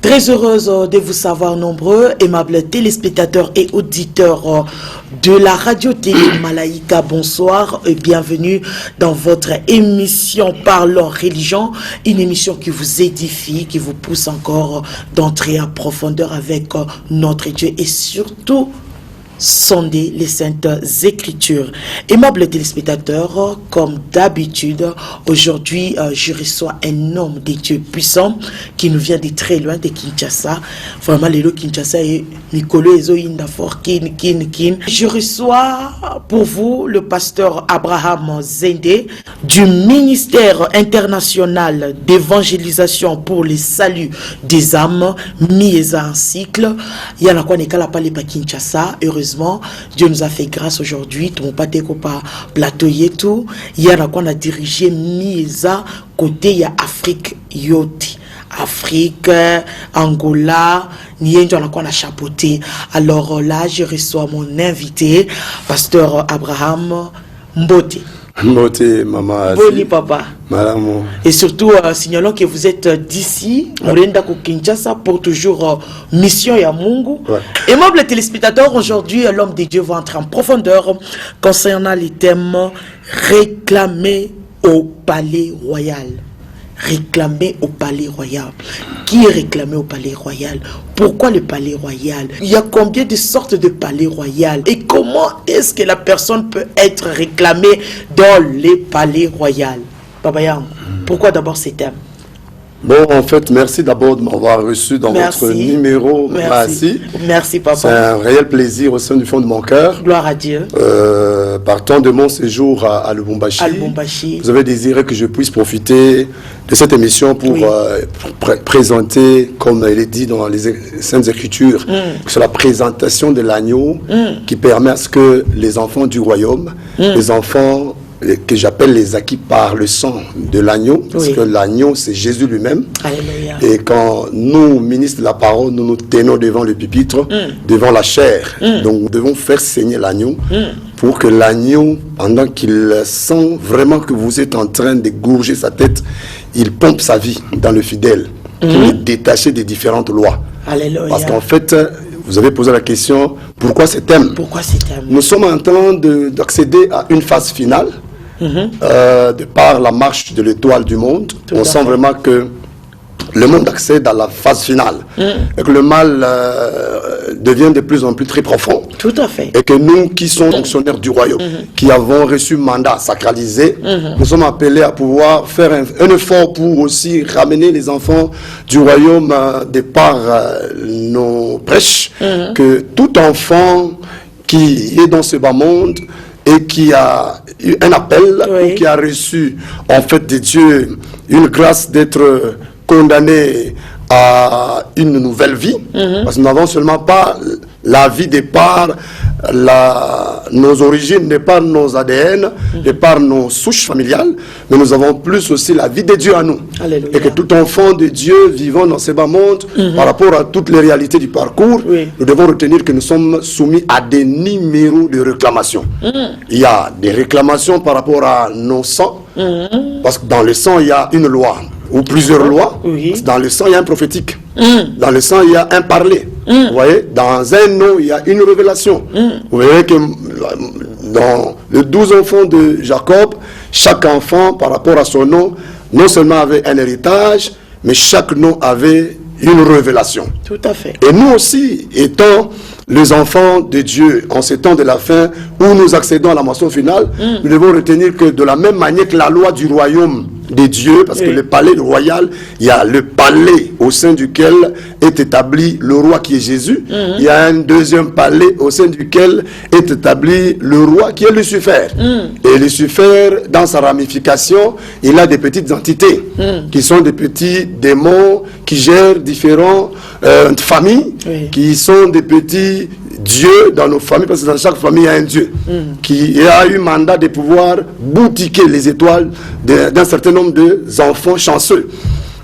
Très heureuse de vous savoir nombreux, aimables téléspectateurs et auditeurs de la radio-télé Malaika. Bonsoir et bienvenue dans votre émission Parlons Religion, une émission qui vous édifie, qui vous pousse encore d'entrer en profondeur avec notre Dieu et surtout sonder les saintes écritures. Aimables téléspectateurs, comme d'habitude, aujourd'hui je reçois un homme de Dieu puissant qui nous vient de très loin de Kinshasa. Vraiment, les Kinshasa et Mikolo Ezo Indafor Kin. Je reçois pour vous le pasteur Abraham Zende du ministère international d'évangélisation pour le salut des âmes, Mieza en cycle. Il y a la quoi n'est qu'à la parler par Kinshasa. Heureusement, Dieu nous a fait grâce aujourd'hui. Tout mon pâté qu'on pas platoyer tout. Il y a qu'on a dirigé Mieza côté il y a Afrique Yoti. Afrique, Angola, Nienjo on a chapeauté. Alors là, je reçois mon invité, pasteur Abraham Mbote. Mbote, maman. Boni papa. Madame. Et surtout, signalons que vous êtes d'ici, Morenda Kinshasa, pour toujours mission et à Mungu. Ouais. Aimables téléspectateurs, aujourd'hui, l'homme de Dieu va entrer en profondeur concernant les thèmes réclamés au palais royal. Réclamé au palais royal. Qui est réclamé au palais royal? Pourquoi le palais royal? Il y a combien de sortes de palais royal? Et comment est-ce que la personne peut être réclamée dans les palais royal? Baba Yang, pourquoi d'abord ces thèmes? Bon, en fait, merci d'abord de m'avoir reçu dans votre numéro. Merci. Merci, papa. C'est un réel plaisir au sein du fond de mon cœur. Gloire à Dieu. Partant de mon séjour à Lubumbashi, vous avez désiré que je puisse profiter de cette émission pour présenter, comme il est dit dans les Saintes Écritures, sur la présentation de l'agneau qui permet à ce que les enfants du royaume, les enfants que j'appelle les acquis par le sang de l'agneau, parce que l'agneau c'est Jésus lui-même. Alléluia. Et quand nous, ministres de la parole, nous nous tenons devant le pupitre, devant la chair, donc nous devons faire saigner l'agneau pour que l'agneau, pendant qu'il sent vraiment que vous êtes en train de gourger sa tête, il pompe sa vie dans le fidèle, pour le détacher des différentes lois. Alléluia. Parce qu'en fait, vous avez posé la question, pourquoi ces thèmes? Pourquoi ces thèmes? Nous sommes en train d'accéder à une phase finale. De par la marche de l'étoile du monde, on sent vraiment que le monde accède à la phase finale et que le mal devient de plus en plus très profond. Tout à fait. Et que nous qui sommes fonctionnaires du royaume, qui avons reçu mandat sacralisé, nous sommes appelés à pouvoir faire un effort pour aussi ramener les enfants du royaume de par nos prêches, que tout enfant qui est dans ce bas monde et qui a eu un appel, ou qui a reçu en fait de Dieu une grâce d'être condamné à une nouvelle vie, parce que nous n'avons seulement pas la vie de par nos origines, de par nos ADN, de par nos souches familiales, mais nous avons plus aussi la vie de Dieu à nous. Alléluia. Et que tout enfant de Dieu vivant dans ce bas monde, par rapport à toutes les réalités du parcours, nous devons retenir que nous sommes soumis à des numéros de réclamation. Il y a des réclamations par rapport à nos sangs, parce que dans le sang, il y a une loi, ou plusieurs lois. Dans le sang, il y a un prophétique. Dans le sang, il y a un parler. Vous voyez, dans un nom, il y a une révélation. Vous voyez que dans les 12 enfants de Jacob, chaque enfant, par rapport à son nom, non seulement avait un héritage, mais chaque nom avait une révélation. Tout à fait. Et nous aussi, étant les enfants de Dieu, en ces temps de la fin, où nous accédons à la moisson finale, nous devons retenir que de la même manière que la loi du royaume de Dieu, parce que le palais royal, il y a le palais au sein duquel est établi le roi qui est Jésus. Il y a un deuxième palais au sein duquel est établi le roi qui est Lucifer. Et Lucifer, dans sa ramification, il a des petites entités qui sont des petits démons qui gèrent différentes familles, qui sont des petits Dieu dans nos familles, parce que dans chaque famille il y a un Dieu qui a eu mandat de pouvoir boutiquer les étoiles d'un certain nombre d'enfants chanceux.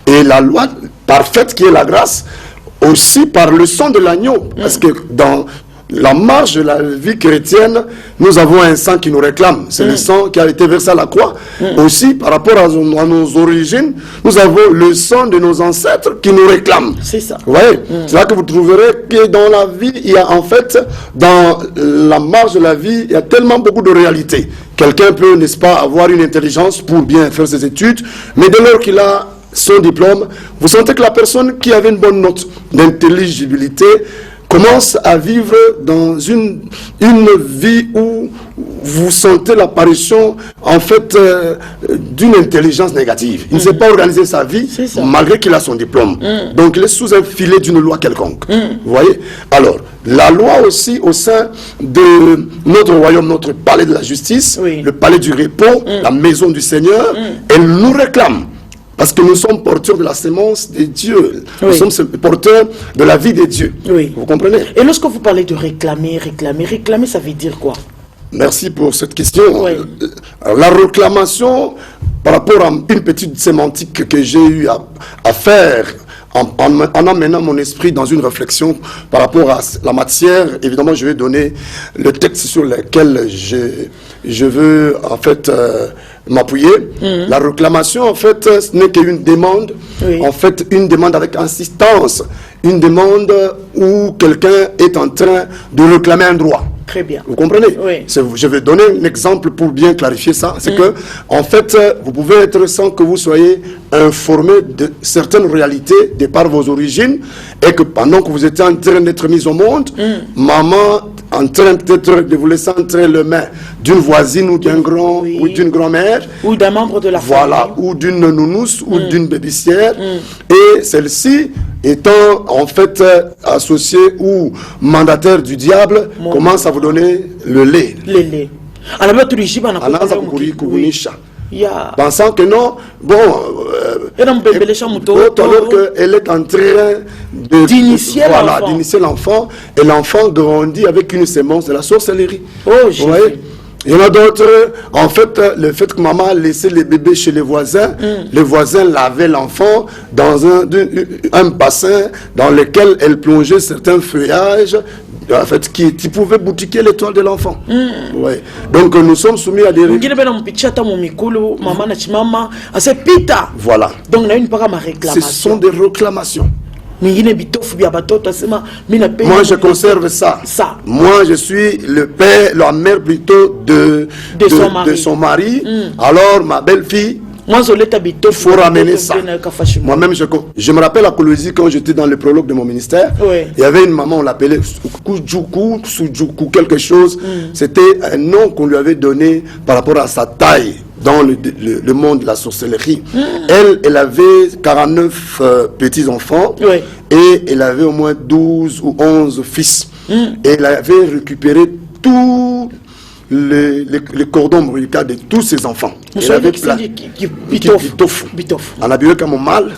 Et la loi parfaite qui est la grâce, aussi par le sang de l'agneau, parce que dans la marche de la vie chrétienne, nous avons un sang qui nous réclame. C'est le sang qui a été versé à la croix. Aussi, par rapport à nos origines, nous avons le sang de nos ancêtres qui nous réclame. C'est ça. Vous voyez, c'est là que vous trouverez que dans la vie, il y a en fait, dans la marche de la vie, il y a tellement beaucoup de réalités. Quelqu'un peut, n'est-ce pas, avoir une intelligence pour bien faire ses études, mais dès lors qu'il a son diplôme, vous sentez que la personne qui avait une bonne note d'intelligibilité commence à vivre dans une vie où vous sentez l'apparition en fait d'une intelligence négative. Il ne sait pas organiser sa vie malgré qu'il a son diplôme. Donc il est sous un filet d'une loi quelconque. Vous voyez? Alors, la loi aussi au sein de notre royaume, notre palais de la justice, le palais du repos, la maison du Seigneur, elle nous réclame. Parce que nous sommes porteurs de la sémence de Dieu. Nous sommes porteurs de la vie de Dieu. Vous comprenez? Et lorsque vous parlez de réclamer, ça veut dire quoi? Merci pour cette question. La réclamation, par rapport à une petite sémantique que j'ai eu à faire, en amenant mon esprit dans une réflexion par rapport à la matière, évidemment, je vais donner le texte sur lequel je veux, en fait, m'appuyer. La réclamation, en fait, ce n'est qu'une demande, en fait, une demande avec insistance, une demande où quelqu'un est en train de réclamer un droit. Très bien. Vous comprenez? Je vais donner un exemple pour bien clarifier ça. C'est que, en fait, vous pouvez être sans que vous soyez informé de certaines réalités de par vos origines et que pendant que vous étiez en train d'être mis au monde, maman en train peut-être de vous laisser entrer les mains d'une voisine ou d'un grand ou d'une grand-mère ou d'un membre de la famille. Voilà, ou d'une nounousse ou d'une bébissière. Et celle-ci étant en fait associée ou mandataire du diable, commence à vous donner le lait. Le lait. Pensant que non, bon, alors qu'elle est en train d'initier l'enfant, et l'enfant grandit avec une sémence de la sorcellerie. Oh, Jésus. Il y en a d'autres, en fait, le fait que maman a laissé les bébés chez les voisins lavaient l'enfant dans un bassin dans lequel elle plongeait certains feuillages, en fait, qui pouvait boutiquer l'étoile de l'enfant. Donc nous sommes soumis à des... Voilà. Donc on a une réclamation. Ce sont des réclamations. Moi je conserve ça. Moi je suis le père, la mère plutôt de son mari. Alors ma belle-fille, il faut ramener ça. Moi-même, je me rappelle à Colosie, quand j'étais dans le prologue de mon ministère, il y avait une maman, on l'appelait Sujuku, quelque chose. C'était un nom qu'on lui avait donné par rapport à sa taille dans le monde de la sorcellerie. Elle avait 49 petits-enfants et elle avait au moins 12 ou 11 fils. Et elle avait récupéré tout les cordons ombilicaux de tous ses enfants. Il avait plein on a bu comme mal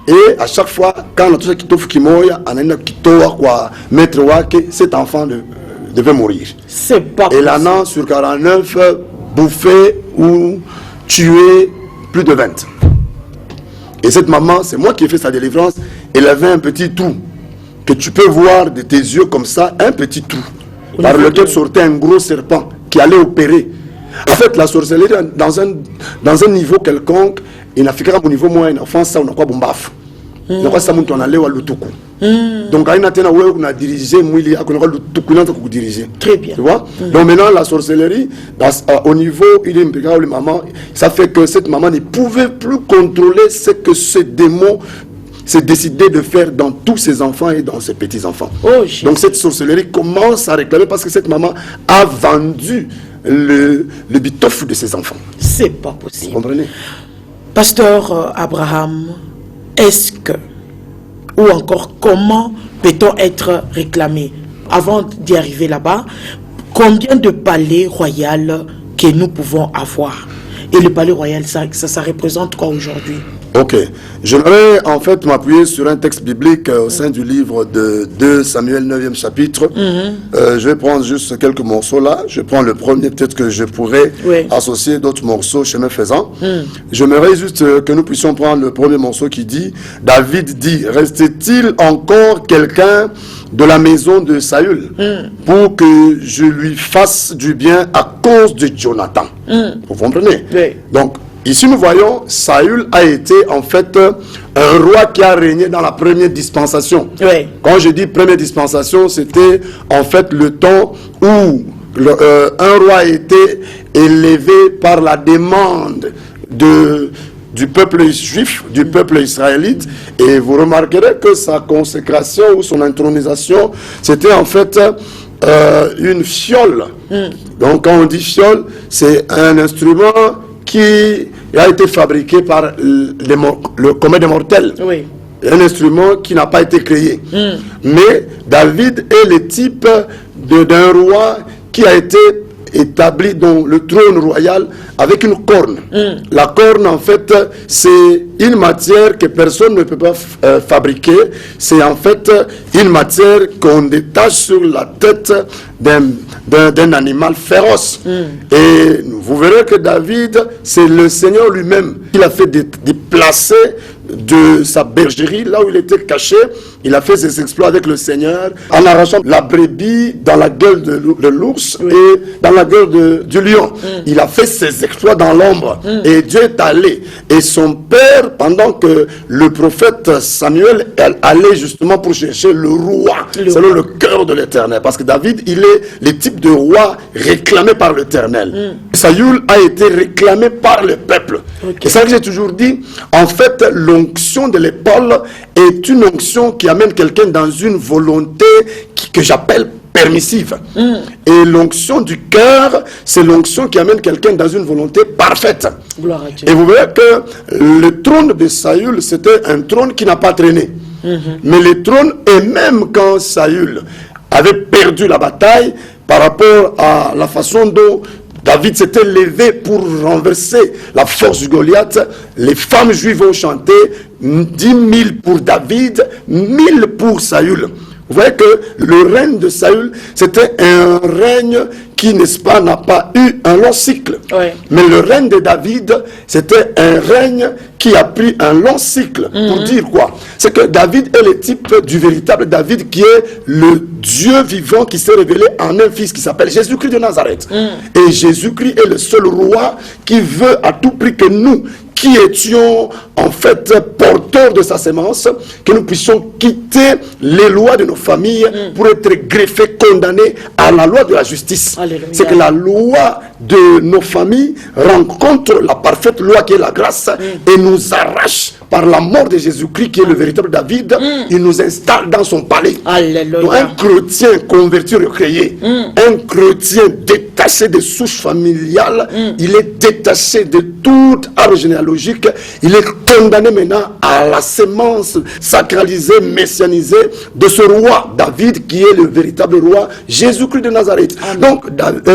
et à chaque fois quand on a tout ça qui moya on a kitoa quoi maître wake cet enfant devait mourir. C'est pas et l'an sur 49 bouffé ou tué plus de 20. Et cette maman, c'est moi qui ai fait sa délivrance. Elle avait un petit trou que tu peux voir de tes yeux comme ça, un petit trou par lequel sortait un gros serpent qui allait opérer. En fait, la sorcellerie, dans un niveau quelconque, il n'a fait qu'à mon niveau, moi, un enfant, ça, on a quoi, bombaf. On a quoi, ça, on a allé à l'utuku. Donc, on a dirigé, on dirigé. Très bien. Tu vois? Donc, maintenant, la sorcellerie, au niveau, il est impeccable, maman, ça fait que cette maman ne pouvait plus contrôler ce que ce démon s'est décidé de faire dans tous ses enfants et dans ses petits-enfants. Donc cette sorcellerie commence à réclamer parce que cette maman a vendu le bitof de ses enfants. C'est pas possible. Vous comprenez? Pasteur Abraham, est-ce que, ou encore comment peut-on être réclamé? Avant d'y arriver là-bas, combien de palais royaux que nous pouvons avoir? Et le palais royal, ça représente quoi aujourd'hui? Ok. J'aimerais en fait m'appuyer sur un texte biblique au sein du livre de 2 Samuel 9e chapitre. Je vais prendre juste quelques morceaux là. Je prends le premier, peut-être que je pourrais associer d'autres morceaux chemin faisant. J'aimerais juste que nous puissions prendre le premier morceau qui dit, David dit, reste-t-il encore quelqu'un de la maison de Saül pour que je lui fasse du bien à cause de Jonathan. Vous comprenez? Donc, ici, nous voyons, Saül a été en fait un roi qui a régné dans la première dispensation. Quand je dis première dispensation, c'était en fait le temps où un roi a été élevé par la demande du peuple juif, du peuple israélite, et vous remarquerez que sa consécration ou son intronisation, c'était en fait une fiole. Donc quand on dit fiole, c'est un instrument qui a été fabriqué par le commun des mortels. Un instrument qui n'a pas été créé. Mais David est le type d'un roi qui a été établi dans le trône royal avec une corne. La corne, en fait, c'est une matière que personne ne peut pas fabriquer. C'est en fait une matière qu'on détache sur la tête d'un animal féroce. Et vous verrez que David, c'est le Seigneur lui-même qui l'a fait déplacer de sa bergerie, là où il était caché. Il a fait ses exploits avec le Seigneur en arrachant la brebis dans la gueule de l'ours et dans la gueule du lion. Il a fait ses exploits dans l'ombre. Et Dieu est allé. Et son père, pendant que le prophète Samuel allait justement pour chercher le roi, selon le cœur de l'Éternel. Parce que David, il est le type de roi réclamé par l'Éternel. Saül a été réclamé par le peuple. Et c'est ça que j'ai toujours dit. En fait, l'onction de l'épaule est une onction qui amène quelqu'un dans une volonté que j'appelle permissive. Et l'onction du cœur, c'est l'onction qui amène quelqu'un dans une volonté parfaite. Gloire à Dieu. Et vous verrez que le trône de Saül, c'était un trône qui n'a pas traîné. Mais le trône, et même quand Saül avait perdu la bataille par rapport à la façon dont David s'était levé pour renverser la force du Goliath, les femmes juives ont chanté 10 000 pour David, 1000 pour Saül. Vous voyez que le règne de Saül, c'était un règne qui, n'est-ce pas, n'a pas eu un long cycle. Mais le règne de David, c'était un règne qui a pris un long cycle. Pour dire quoi? C'est que David est le type du véritable David qui est le Dieu vivant qui s'est révélé en un fils qui s'appelle Jésus-Christ de Nazareth. Et Jésus-Christ est le seul roi qui veut à tout prix que nous, qui étions en fait porteurs de sa sémence, que nous puissions quitter les lois de nos familles pour être greffés, condamnés à la loi de la justice. C'est que la loi de nos familles rencontre la parfaite loi qui est la grâce et nous arrache par la mort de Jésus-Christ qui est le véritable David. Il nous installe dans son palais. Donc un chrétien converti, recréé, un chrétien détaché des souches familiales, il est détaché de toute arbre généalogique, il est condamné maintenant à la sémence sacralisée, messianisée de ce roi David qui est le véritable roi Jésus-Christ de Nazareth. Donc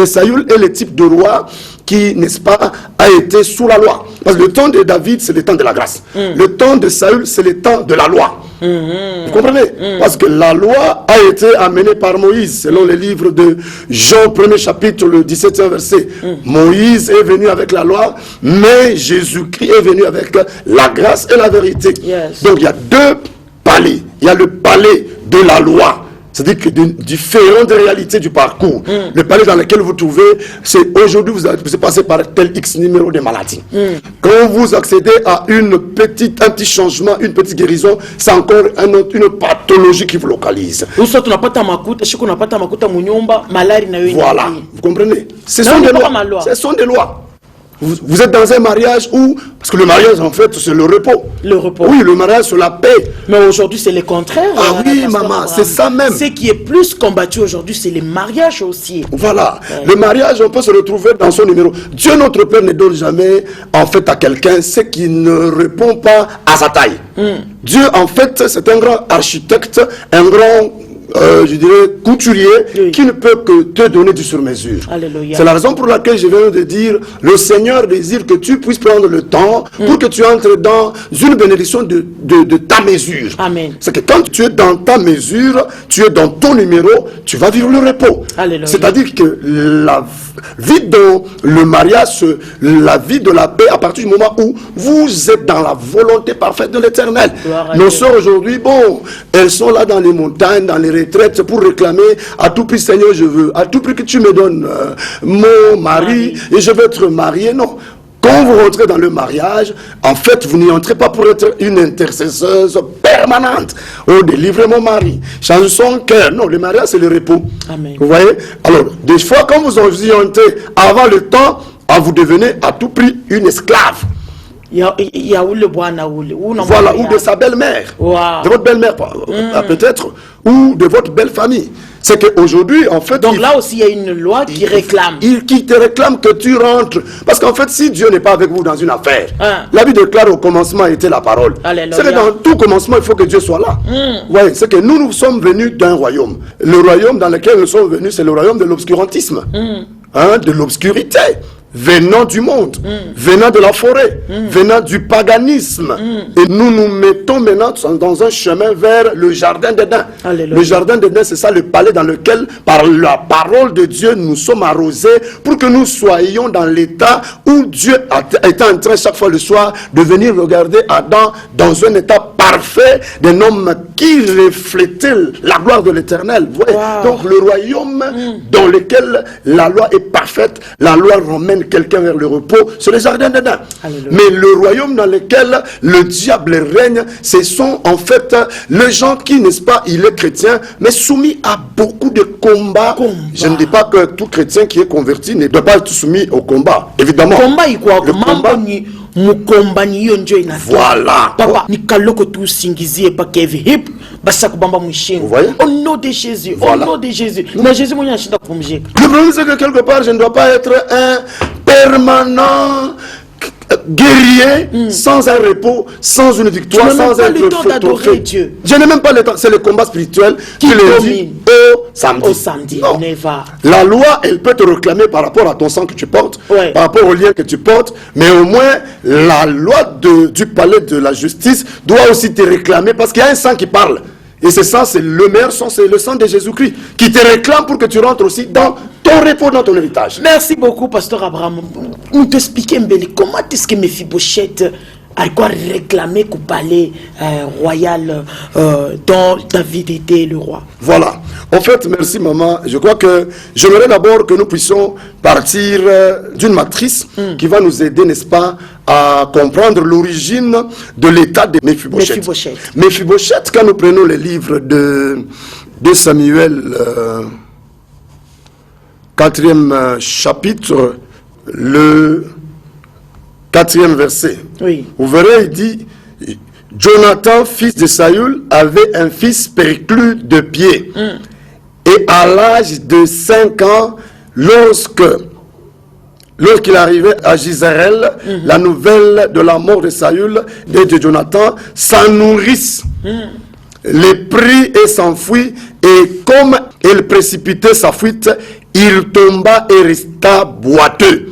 Saül est le type de roi qui, n'est-ce pas, a été sous la loi. Parce que le temps de David, c'est le temps de la grâce. Le temps de Saül, c'est le temps de la loi. Vous comprenez? Parce que la loi a été amenée par Moïse, selon le livre de Jean, 1er chapitre, le 17e verset. Moïse est venu avec la loi, mais Jésus-Christ est venu avec la grâce et la vérité. Donc il y a deux palais. Il y a le palais de la loi. C'est-à-dire que différentes réalités du parcours. Le palais dans lequel vous trouvez, c'est aujourd'hui vous êtes passé par tel X numéro de maladie. Quand vous accédez à un petit changement, une petite guérison, c'est encore une pathologie qui vous localise. Voilà, vous comprenez? Ce sont des lois. Ce sont des lois. Vous êtes dans un mariage où, parce que le mariage en fait c'est le repos. Le repos. Oui, le mariage c'est la paix. Mais aujourd'hui c'est le contraire. Ah oui maman, c'est ça même. Ce qui est plus combattu aujourd'hui c'est les mariages aussi. Voilà, le mariage on peut se retrouver dans son numéro. Dieu notre Père ne donne jamais en fait à quelqu'un ce qui ne répond pas à sa taille. Dieu en fait c'est un grand architecte, un grand je dirais, couturier, Oui. qui ne peut que te donner du sur-mesure. Alléluia. C'est la raison pour laquelle je viens de dire, le Seigneur désire que tu puisses prendre le temps pour que tu entres dans une bénédiction de ta mesure. Amen. C'est que quand tu es dans ta mesure, tu es dans ton numéro, tu vas vivre le repos. Alléluia. C'est-à-dire que la vie dans le mariage, la vie de la paix, à partir du moment où vous êtes dans la volonté parfaite de l'Éternel. Gloire à Nos Dieu. sœurs aujourd'hui, bon, elles sont là dans les montagnes, dans les retraites pour réclamer à tout prix, Seigneur, je veux, à tout prix que tu me donnes mon mari et je veux être marié. Non. Quand vous rentrez dans le mariage, en fait, vous n'y entrez pas pour être une intercesseuse permanente. Oh, délivre mon mari, change son cœur. Non, le mariage, c'est le repos. Amen. Vous voyez? Alors, des fois, quand vous y entrez avant le temps, vous devenez à tout prix une esclave. Voilà, ou de sa belle-mère, Wow. de votre belle-mère, peut-être, ou de votre belle famille. C'est qu'aujourd'hui, en fait, Donc là aussi, il y a une loi qui réclame. qui te réclame que tu rentres. Parce qu'en fait, si Dieu n'est pas avec vous dans une affaire, la Bible déclare au commencement était la parole. Alléluia. C'est que dans tout commencement, il faut que Dieu soit là. Ouais, c'est que nous sommes venus d'un royaume. Le royaume dans lequel nous sommes venus, c'est le royaume de l'obscurantisme, de l'obscurité. Venant du monde, venant de la forêt, venant du paganisme. Et nous nous mettons maintenant dans un chemin vers le jardin d'Éden. Alléluia. Le jardin d'Éden, c'est ça le palais dans lequel, par la parole de Dieu, nous sommes arrosés pour que nous soyons dans l'état où Dieu est en train chaque fois le soir de venir regarder Adam dans un état parfait d'un homme qui reflétait la gloire de l'Éternel. Vous voyez? Wow. Donc le royaume dans lequel la loi est parfaite, la loi ramène quelqu'un vers le repos, c'est le jardin d'Éden. Alléluia. Mais le royaume dans lequel le diable règne, ce sont en fait les gens qui, n'est-ce pas, il est chrétien, mais soumis à beaucoup de combats. Je ne dis pas que tout chrétien qui est converti ne doit pas être soumis au combat, évidemment. Combat ikuwa Le combat- mambo ni mukomba ni hiyo njo inatoka. Voilà. Papa ni kaloko tu singizie pa kevi hip basa kubamba mwishengo. Vous voyez? Au nom de Jésus, Voilà. au nom de Jésus. Na Jésus mwenye anashinda kupumzika. Le problème, c'est que quelque part, je ne dois pas être un permanent guerrier sans un repos, sans une victoire, Tu n'as sans même un pas le temps d'adorer trophée. Dieu. Je n'ai même pas le temps. C'est le combat spirituel Qui qui le dit domine. au samedi. Au samedi, Non. never. La loi, elle peut te réclamer par rapport à ton sang que tu portes, Ouais. par rapport au lien que tu portes, mais au moins, la loi du palais de la justice doit aussi te réclamer parce qu'il y a un sang qui parle. Et ce sang, c'est le meilleur sang, c'est le sang de Jésus-Christ qui te réclame pour que tu rentres aussi dans ton repos, dans ton héritage. Merci beaucoup, Pasteur Abraham. Nous t'expliquons, Mbeli, comment est-ce que Mephibosheth a quoi réclamer qu'au palais royal dont David était le roi. Voilà. En fait, merci maman. Je crois que j'aimerais d'abord que nous puissions partir d'une matrice qui va nous aider, n'est-ce pas, à comprendre l'origine de l'état de Mephibosheth. Mephibosheth, quand nous prenons les livres de Samuel, 4e chapitre, le 4e verset. Oui. Vous verrez, il dit, Jonathan, fils de Saül, avait un fils perclus de pied. Et à l'âge de 5 ans, lorsqu'il arrivait à Gisraël, la nouvelle de la mort de Saül et de Jonathan, sa nourrice les prit et s'enfuit, et comme elle précipitait sa fuite, il tomba et resta boiteux.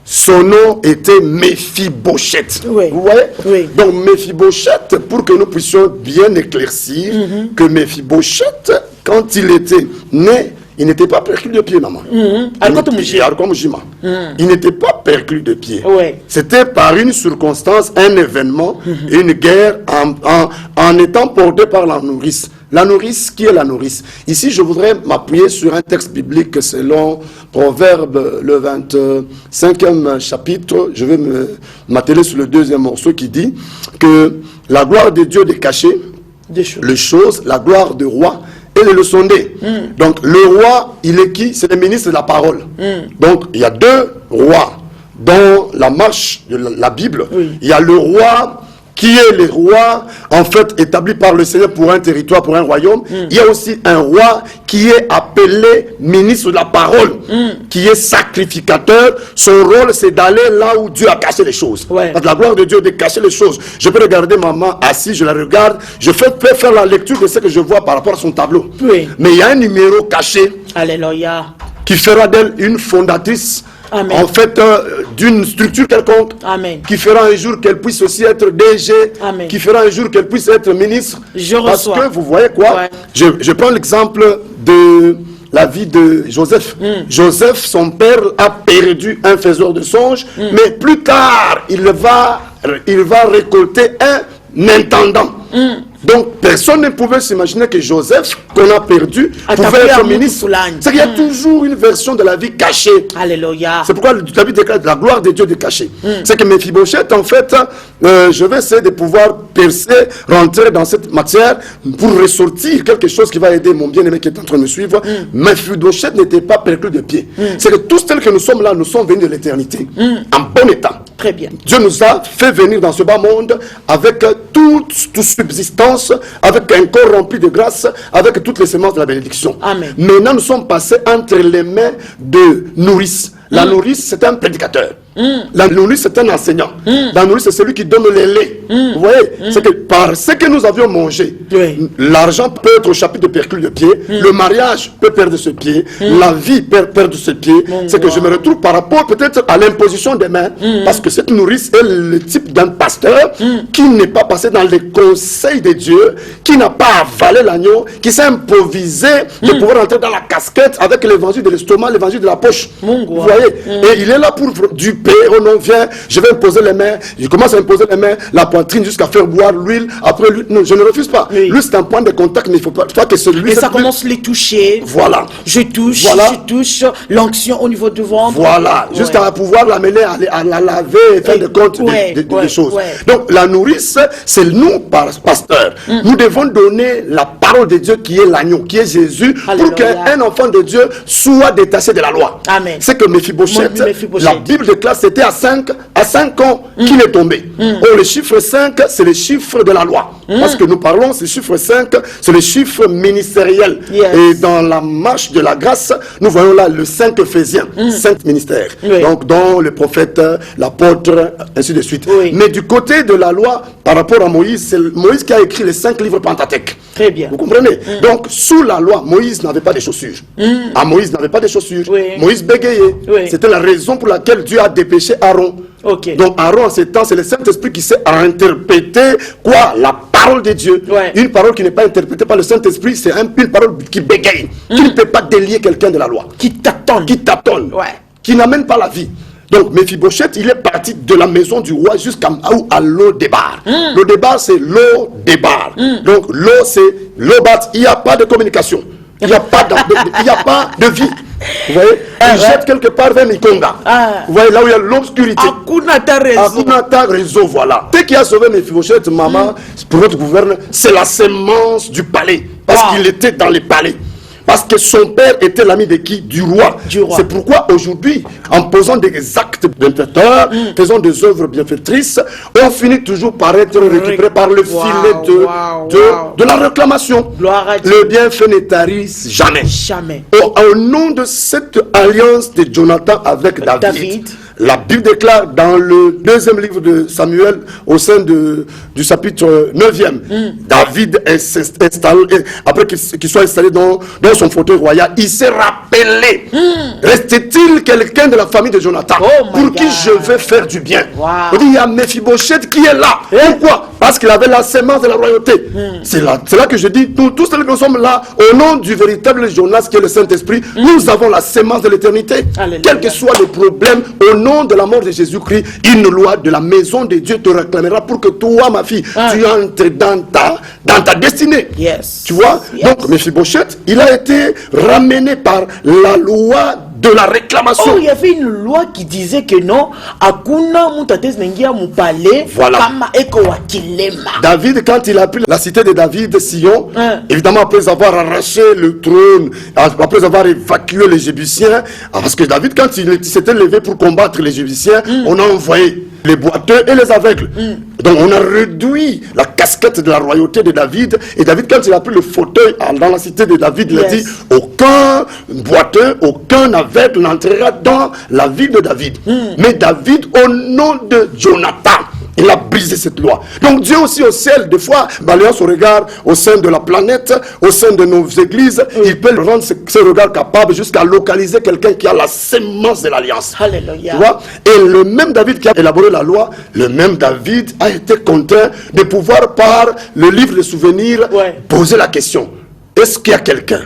Son nom était Mephibosheth. Oui. Vous voyez? Oui. Donc Mephibosheth, pour que nous puissions bien éclaircir que Mephibosheth, quand il était né, il n'était pas perclus de pied, maman. Il n'était pas perclus de pied. Ouais. C'était par une circonstance, un événement, une guerre, en étant porté par la nourrice. La nourrice, qui est la nourrice? Ici, je voudrais m'appuyer sur un texte biblique selon Proverbe, le 25e chapitre. Je vais m'atteler sur le 2e morceau qui dit que la gloire de Dieu est cachée, les choses, la gloire du roi, et le sondé. Donc, le roi, il est qui? C'est le ministre de la parole. Donc, il y a deux rois dans la marche de la Bible. Oui. Il y a le roi qui est le roi, en fait, établi par le Seigneur pour un territoire, pour un royaume. Il y a aussi un roi qui est appelé ministre de la parole, qui est sacrificateur. Son rôle, c'est d'aller là où Dieu a caché les choses. Ouais. Parce que la gloire de Dieu est de cacher les choses. Je peux regarder maman assise, je la regarde, je peux faire la lecture de ce que je vois par rapport à son tableau. Oui. Mais il y a un numéro caché Alléluia. qui fera d'elle une fondatrice, Amen. en fait, d'une structure quelconque, Amen. qui fera un jour qu'elle puisse aussi être DG, Amen. qui fera un jour qu'elle puisse être ministre. Je Parce reçois. que vous voyez quoi, Ouais. je prends l'exemple de la vie de Joseph. Joseph, son père, a perdu un faiseur de songes, mais plus tard, il va récolter un intendant. Donc, personne ne pouvait s'imaginer que Joseph, qu'on a perdu, pouvait être ministre. C'est qu'il y a toujours une version de la vie cachée. Alléluia. C'est pourquoi la Bible déclare la gloire de Dieu est cachée. C'est que Mephibosheth, en fait, je vais essayer de pouvoir percer, rentrer dans cette matière pour ressortir quelque chose qui va aider mon bien-aimé qui est en train de me suivre. Mephibosheth n'était pas perclus de pied. C'est que tous tels que nous sommes là, nous sommes venus de l'éternité, en bon état. Très bien. Dieu nous a fait venir dans ce bas monde avec toute subsistance, avec un corps rempli de grâce, avec toutes les semences de la bénédiction. Amen. Maintenant, nous sommes passés entre les mains de nourrice. La nourrice, c'est un prédicateur. La nourrice, c'est un enseignant. La nourrice, c'est celui qui donne les laits. Vous voyez, c'est que par ce que nous avions mangé, Oui. l'argent peut être au chapitre de percule de pied, le mariage peut perdre ce pied, la vie peut perdre ce pied. C'est que je me retrouve par rapport peut-être à l'imposition des mains, parce que cette nourrice est le type d'un pasteur qui n'est pas passé dans les conseils de Dieu, qui n'a pas avalé l'agneau, qui s'est improvisé de pouvoir entrer dans la casquette avec l'évangile de l'estomac, l'évangile de la poche. Mon Vous Dieu. voyez, et il est là pour duper. Oh non, viens, je vais imposer les mains. Je commence à imposer les mains, la poitrine jusqu'à faire boire l'huile. Après l'huile, non, je ne refuse pas. Oui. L'huile, c'est un point de contact, mais il faut pas que celui. Et ça commence à les toucher. Voilà. Je touche, Voilà. je touche. L'onction au niveau du ventre. Voilà, Ouais. jusqu'à pouvoir l'amener à la laver et faire Et- des comptes ouais, des choses. ouais. Donc la nourrice, c'est nous, pasteurs. Nous devons donner la parole de Dieu qui est l'agneau, qui est Jésus, Alléluia. pour qu'un enfant de Dieu soit détaché de la loi. Amen. C'est que Mephibosheth, Mephibosheth. la Bible déclare c'était à 5 ans qu'il est tombé. Or, le chiffre 5, c'est le chiffre de la loi. Parce que nous parlons, ce chiffre 5, c'est le chiffre ministériel. Yes. Et dans la marche de la grâce, nous voyons là le 5 Éphésiens, 5 ministères. Oui. Donc, dont le prophète, l'apôtre, ainsi de suite. Oui. Mais du côté de la loi, par rapport à Moïse, c'est Moïse qui a écrit les 5 livres Pentateuque. Très bien. Vous comprenez? Donc, sous la loi, Moïse n'avait pas de chaussures. Ah, Moïse n'avait pas de chaussures. Oui. Moïse bégayait. Oui. C'était la raison pour laquelle Dieu a dépêché Aaron. Ok. Donc, Aaron, en ces temps, c'est le Saint-Esprit qui sait interpréter quoi? La parole de Dieu. Ouais. Une parole qui n'est pas interprétée par le Saint-Esprit, c'est une parole qui bégaye, qui ne peut pas délier quelqu'un de la loi, Qui t'attend. qui tâtonne, Ouais. qui n'amène pas la vie. Donc, Mephibosheth, il est parti de la maison du roi jusqu'à Lo-Débar. Lo-Débar, c'est Lo-Débar. Donc, Lo, c'est Lobat. Il n'y a pas de communication. Il n'y a pas il n'y a pas de vie. Vous voyez? Il jette quelque part vers Mikonga. Ah. Vous voyez, là où il y a l'obscurité. Akuna ta raison. Akunata réseau, voilà. Ce qui a sauvé Mephibosheth, maman, pour votre gouverne, c'est la sémence du palais. Parce Wow. qu'il était dans les palais. Parce que son père était l'ami de qui? Du roi. Du roi. C'est pourquoi aujourd'hui, en posant des actes bienfaiteurs, faisant des œuvres bienfaitrices, on finit toujours par être récupéré par le filet de la réclamation. Gloire à Dieu. Le bienfait ne tarisse jamais. Jamais. Au nom de cette alliance de Jonathan avec David, la Bible déclare dans le 2e livre de Samuel, au sein du chapitre 9e, David est installé, après qu'il soit installé dans son fauteuil royal, il s'est rappelé, restait-il quelqu'un de la famille de Jonathan Oh my pour qui God. je vais faire du bien? Wow. On dit, il y a Mephibosheth qui est là. Pourquoi? Parce qu'il avait la sémence de la royauté. C'est là que je dis, tous ceux que nous sommes là, au nom du véritable Jonas qui est le Saint-Esprit, nous avons la sémence de l'éternité. Alléluia. Quel que soit le problème, au nom de la mort de Jésus-Christ, une loi de la maison de Dieu te réclamera pour que toi, ma fille, tu entres dans ta destinée. Yes. Tu vois? Yes. Donc, Mephibosheth, il a été ramené par la loi de la réclamation. Oh, il y avait une loi qui disait que non, Akuna mutates nengia mupale, Voilà. kama eko wakilema. David, quand il a pris la cité de David, Sion, évidemment après avoir arraché le trône, après avoir évacué les Jébusiens, parce que David, quand il s'était levé pour combattre les Jébusiens, on a envoyé les boiteux et les aveugles. Donc on a réduit la casquette de la royauté de David. Et David, quand il a pris le fauteuil dans la cité de David, il a dit, aucun boiteux, aucun aveugle n'entrera dans la ville de David. Mais David, au nom de Jonathan, il a brisé cette loi. Donc Dieu aussi au ciel, des fois, balayant son regard au sein de la planète, au sein de nos églises, il peut rendre ce regard capable jusqu'à localiser quelqu'un qui a la sémence de l'alliance. Alléluia. Tu vois? Et le même David qui a élaboré la loi, le même David a été contraint de pouvoir, par le livre de souvenirs, poser la question. Est-ce qu'il y a quelqu'un?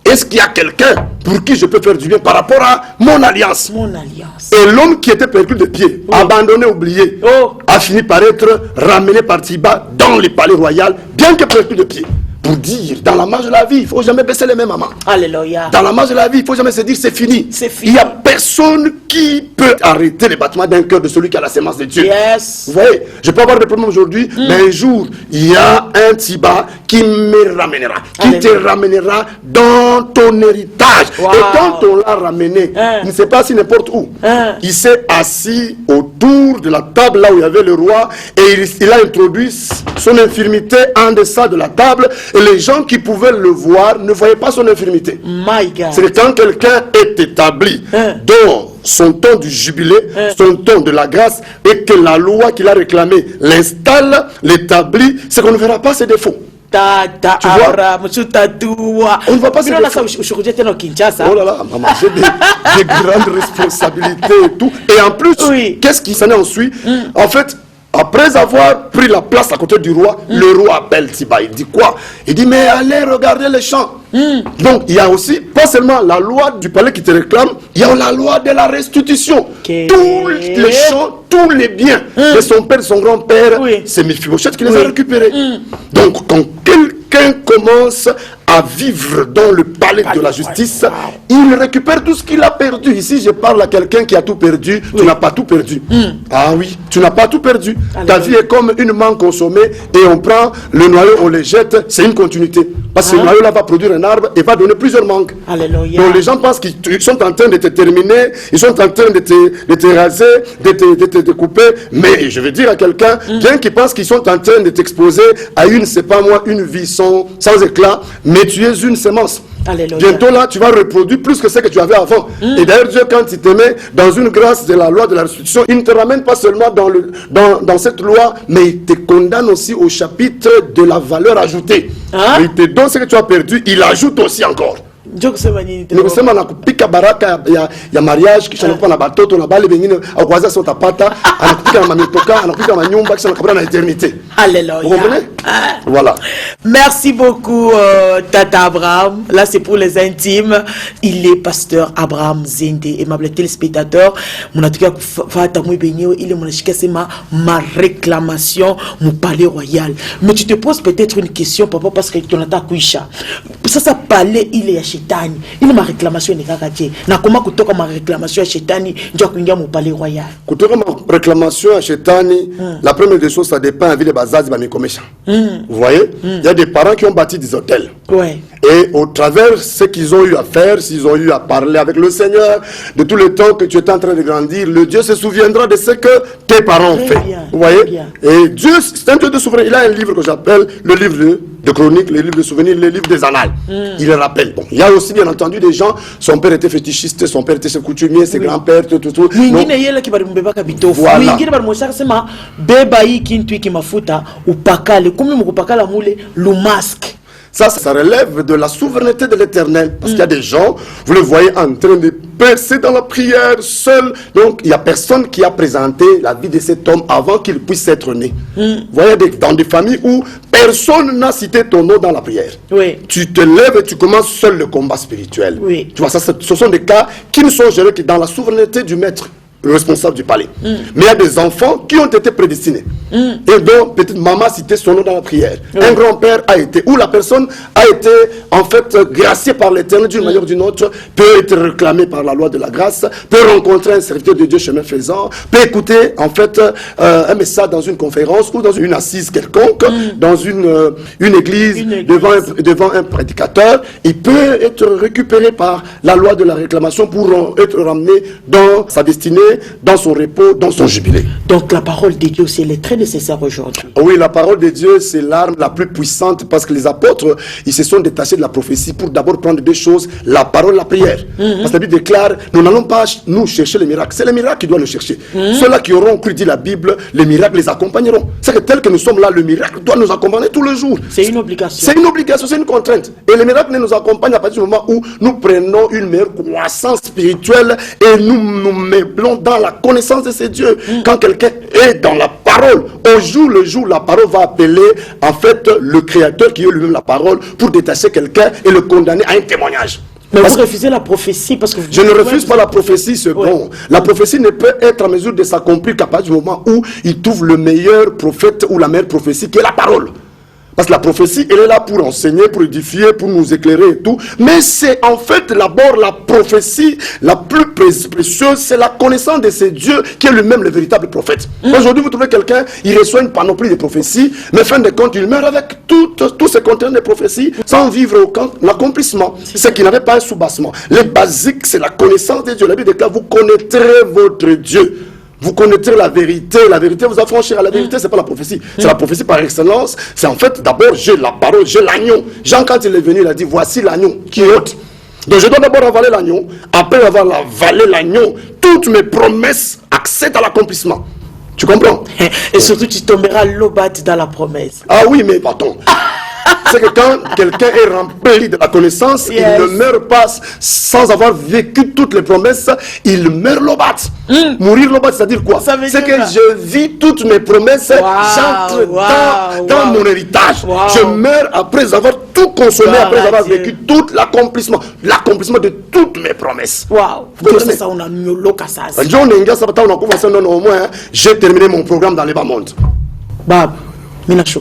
Est-ce qu'il y a quelqu'un pour qui je peux faire du bien par rapport à mon alliance? Mon alliance. Et l'homme qui était perdu de pied, abandonné, oublié, a fini par être ramené par Thiba dans le palais royal, bien que perdu de pied. Pour dire, dans la marge de la vie, il ne faut jamais baisser les mains, maman. Alléluia. Dans la marge de la vie, il ne faut jamais se dire c'est fini. C'est fini. Il n'y a personne qui peut arrêter les battements d'un cœur de celui qui a la sémence de Dieu. Yes. Vous voyez, je peux avoir des problèmes aujourd'hui, mais un jour, il y a un Thiba qui me ramènera, qui te ramènera dans ton héritage. Wow. Et quand on l'a ramené, il ne sait pas si n'importe où. Il s'est assis autour de la table là où il y avait le roi et il a introduit son infirmité en deçà de la table. Et les gens qui pouvaient le voir ne voyaient pas son infirmité. My God. C'est quand quelqu'un est établi dans son temps du jubilé, son temps de la grâce, et que la loi qu'il a réclamée l'installe, l'établit, c'est qu'on ne verra pas ses défauts. Tu vois? On ne voit pas ses défauts. Oh là là, maman, j'ai des grandes responsabilités et tout. Et en plus, qu'est-ce qui s'en est ensuite? En fait, après avoir pris la place à côté du roi, le roi appelle Thiba. Il dit quoi? Il dit, mais allez regarder les champs. Donc, il y a aussi, pas seulement la loi du palais qui te réclame, il y a la loi de la restitution. Tous les champs, tous les biens de son père, de son grand-père, c'est Mephibosheth qui les a récupérés. Donc, quand quelqu'un commence à vivre dans le palais de la justice, il récupère tout ce qu'il a perdu. Ici, je parle à quelqu'un qui a tout perdu. Tu n'as pas tout perdu. Ah oui, tu n'as pas tout perdu. Ta vie est comme une mangue consommée et on prend le noyau, on le jette. C'est une continuité. Parce que ce noyau-là va produire un arbre et va donner plusieurs mangues. Alléluia. Donc les gens pensent qu'ils sont en train de te terminer, ils sont en train de te raser, de te découper. Mais je vais dire à quelqu'un, bien qu'ils pensent qu'ils sont en train de t'exposer à une, c'est pas moi, une vie sans éclat, mais tu es une sémence. Alléluia. Bientôt là, tu vas reproduire plus que ce que tu avais avant. Et d'ailleurs, Dieu, quand il te met dans une grâce de la loi de la restitution, il ne te ramène pas seulement dans cette loi, mais il te condamne aussi au chapitre de la valeur ajoutée. Il te donne ce que tu as perdu, il ajoute aussi encore. Nikusema nakupika baraka ya mariage kisha nakupa na batoto na bale bengine au kwaza sio tapata anakupika na mamitoka anakupika na nyumba kisha nakabana na éternité. Alléluia. Vous comprenez? Voilà. Merci beaucoup Tata Abraham. Là c'est pour les intimes. Il est pasteur Abraham Zende, aimable téléspectateur. Mon atuka kufata mwe benyo il est mon shikasema ma réclamation mon palais royal. Mais tu te poses peut-être une question papa parce que tu n'as kuisha. Ça palais il est shetani. Il ma réclamation ni kakaje. Na koma kutoka ma réclamation à shetani ndio kuingia mon palais royal. Kutoka ma réclamation à shetani, la première des choses ça dépend avec les bazazi ba mikomesha. Vous voyez? Il y a des parents qui ont bâti des hôtels. Ouais. Et au travers ce qu'ils ont eu à faire, s'ils ont eu à parler avec le Seigneur, de tout le temps que tu étais en train de grandir, le Dieu se souviendra de ce que tes parents ont fait. Vous voyez? Et Dieu, c'est un Dieu de souverain. Il a un livre que j'appelle le livre de chroniques, le livre de souvenirs, le livre des annales. Il le rappelle. Bon, il y a aussi bien entendu des gens, son père était fétichiste, son père était coutumier, ses grands-pères, tout. Ça relève de la souveraineté de l'Éternel. Parce qu'il y a des gens, vous le voyez en train de percer dans la prière seul. Donc, il n'y a personne qui a présenté la vie de cet homme avant qu'il puisse être né. Vous voyez, dans des familles où personne n'a cité ton nom dans la prière. Oui. Tu te lèves et tu commences seul le combat spirituel. Oui. Tu vois, ça, ce sont des cas qui ne sont gérés que dans la souveraineté du maître, le responsable du palais. Mais il y a des enfants qui ont été prédestinés. Et donc, petite maman citait son nom dans la prière. Un grand-père a été, ou la personne a été, en fait, graciée par l'Éternel d'une manière ou d'une autre, peut être réclamée par la loi de la grâce, peut rencontrer un serviteur de Dieu chemin faisant, peut écouter, en fait, un message dans une conférence ou dans une assise quelconque, dans une église, devant un prédicateur. Il peut être récupéré par la loi de la réclamation pour être ramené dans sa destinée, retrouver dans son repos, dans son jubilé. Donc la parole de Dieu, c'est très nécessaire aujourd'hui. Oui, la parole de Dieu, c'est l'arme la plus puissante parce que les apôtres, ils se sont détachés de la prophétie pour d'abord prendre deux choses, la parole et la prière. Parce que la Bible déclare, nous n'allons pas nous chercher les miracles, c'est les miracles qui doivent nous chercher. Ceux-là qui auront cru, dit la Bible, les miracles les accompagneront. C'est que tel que nous sommes là, le miracle doit nous accompagner tous les jours. C'est une obligation. C'est une obligation, c'est une contrainte. Et les miracles nous accompagnent à partir du moment où nous prenons une meilleure croissance spirituelle et nous nous meublons dans la connaissance de ces dieux. Quand quelqu'un est dans la parole, au jour le jour, la parole va appeler en fait le créateur qui est lui-même la parole pour détacher quelqu'un et le condamner à un témoignage. Mais vous refusez la prophétie parce que vous... Je ne refuse pas la prophétie, c'est bon. La prophétie ne peut être en mesure de s'accomplir qu'à partir du moment où il trouve le meilleur prophète ou la meilleure prophétie qui est la parole. Parce que la prophétie, elle est là pour enseigner, pour édifier, pour nous éclairer et tout. Mais c'est en fait d'abord la prophétie la plus précieuse, c'est la connaissance de ces dieux qui est lui-même le véritable prophète. Aujourd'hui, vous trouvez quelqu'un, il reçoit une panoplie de prophéties, mais fin de compte, il meurt avec tous ces contenants de prophéties sans vivre aucun l'accomplissement. C'est qu'il n'avait pas un soubassement. Les basiques, c'est la connaissance de Dieu. La Bible déclare, vous connaîtrez votre Dieu. Vous connaîtrez la vérité vous affranchira. La vérité, c'est pas la prophétie. C'est la prophétie par excellence. C'est en fait, d'abord, j'ai la parole, j'ai l'agneau. Jean, quand il est venu, il a dit, voici l'agneau qui est haute. Donc, je dois d'abord avaler l'agneau. Après avoir avalé l'agneau, toutes mes promesses accèdent à l'accomplissement. Tu comprends? Et surtout, tu tomberas l'obat dans la promesse. Ah oui, mais pardon. C'est que quand quelqu'un est rempli de la connaissance, il ne meurt pas sans avoir vécu toutes les promesses, il meurt lobat. Mourir lobat, c'est-à-dire quoi? C'est que je vis toutes mes promesses, j'entre dans mon héritage. Je meurs après avoir tout consommé, après avoir vécu tout l'accomplissement de toutes mes promesses. Au moins, j'ai terminé mon programme dans les bas mondes. Bab. Merci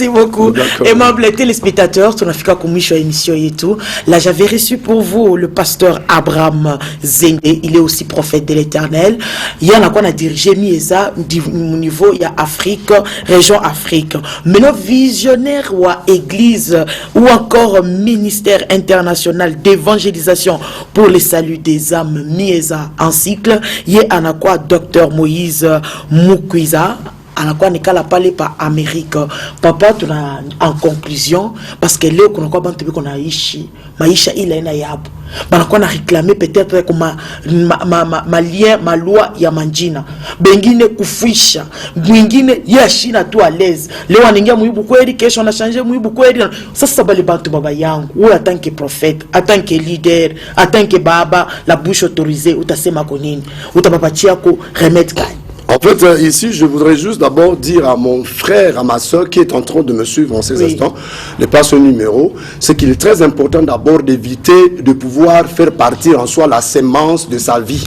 beaucoup. Aimable téléspectateurs, tu n'as fait qu'à commission émission et tout. Là, j'avais reçu pour vous le pasteur Abraham Zenge. Il est aussi prophète de l'Éternel. Il y en a quoi on a dirigé Miesa au niveau, il y a Afrique, région Afrique. Maintenant, visionnaire ou à église ou encore ministère international d'évangélisation pour le salut des âmes Miesa en cycle. Il y a en a quoi docteur Moïse Mukwiza. Anakuwa nikala pale pa Amérique. Papa, tu as en conclusion parce que leo kuna kwa bantu biko naishi maisha ile ina yabu. Banakuwa na réclamer peut-être comme ma lien ma loi ya manjina. Bengine kufuisha, mwingine yashina tu à l'aise. Leo anaingia muibu kweli, kesho anachange muibu kweli. Sasa bali bantu baba yangu, wewe en tant que prophète, en tant que leader, en tant que baba, la bouche autorisée, utasema ko nini? Utapapatia ko remède kai. En fait, ici, je voudrais juste d'abord dire à mon frère, à ma soeur qui est en train de me suivre en ces instants, ne pas ce numéro, c'est qu'il est très important d'abord d'éviter de pouvoir faire partir en soi la sémence de sa vie.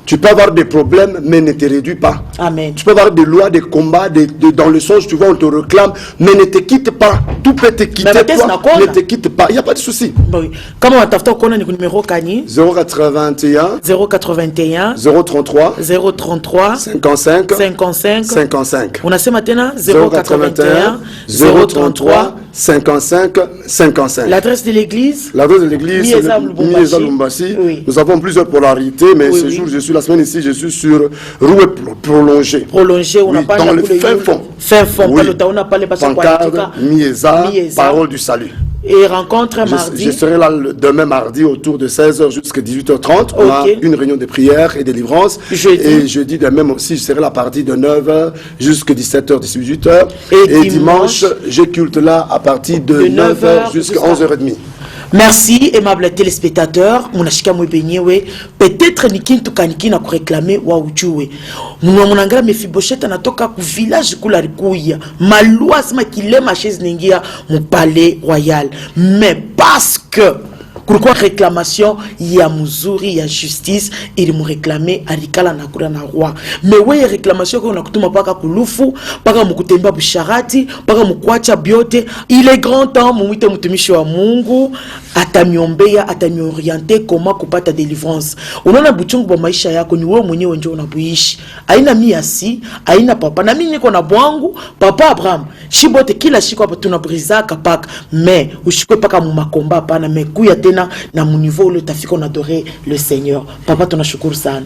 Tu peux avoir des problèmes, mais ne te réduis pas. Amen. Tu peux avoir des lois, des combats, dans le songe, tu vois, on te réclame, mais ne te quitte pas. Tout peut te quitter, toi, ne te quitte pas. Il n'y a pas de souci. Oui. Comment on t'a fait le numéro Kani 081 081 033 033 55 55 55. On a ce matin 081 033 55 55. L'adresse de l'église? L'adresse de l'église, Mieza Lumbasi. Oui. Nous avons plusieurs polarités, mais ce jour, la semaine ici, je suis sur Roue prolongée. Prolongée, on n'a pas dans le fin fond. Fin fond, oui. On n'a pas les Pancarte, Mieza, parole du salut. Et rencontre mardi. Je serai là demain mardi autour de 16h jusqu'à 18h30. On a une réunion de prière et de délivrance. Et jeudi de même aussi, je serai là à partir de 9h jusqu'à 17h, 18h. Et dimanche, j'ai culte là à partir de 9h jusqu'à 11h30. Merci, aimable téléspectateurs. Peut-être nikintu kaniki na kureklame wa ujue. Mwanangara Mephibosheth anatoka ku village kula Rikuya. Malua sema kilema chaise ningia mu palais royal. Mais parce que kulikuwa réclamation ya mzuri ya justice ili mu réclamer alikala na kula na roi. Mais wewe réclamation kwa unakutuma paka kulufu, paka mukutembea busharati, paka mukwacha biote. Il est grand temps mumwite mtumishi wa Mungu atamiombea, atamiorienter comment kupata délivrance. Unaona buchungu bwa maisha yako ni wewe mwenyewe ndio unabuishi. Haina miasi, haina papa. Na mimi niko na bwangu, papa Abraham. Shibote kila siku hapa tunabrizaka paka. Mais ushikwe paka mu makomba hapana, mekuya tena wana na niveau le tafika on adorer le Seigneur. Papa tunashukuru sana.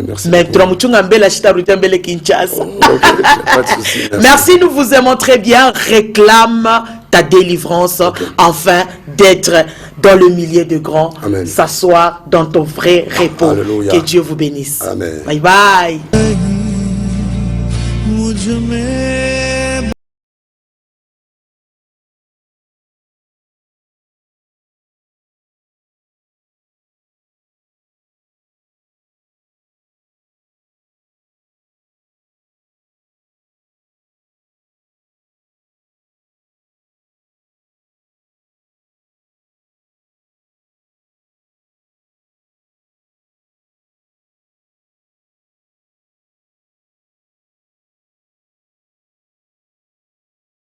Merci. Mais tunamuchunga mbele shitarudia mbele Kinshasa. Pas de souci. Merci, nous vous aimons très bien. Réclame ta délivrance, afin d'être dans le milieu de grands, s'asseoir dans ton vrai repos. Alléluia. Que Dieu vous bénisse. Amen. Bye bye.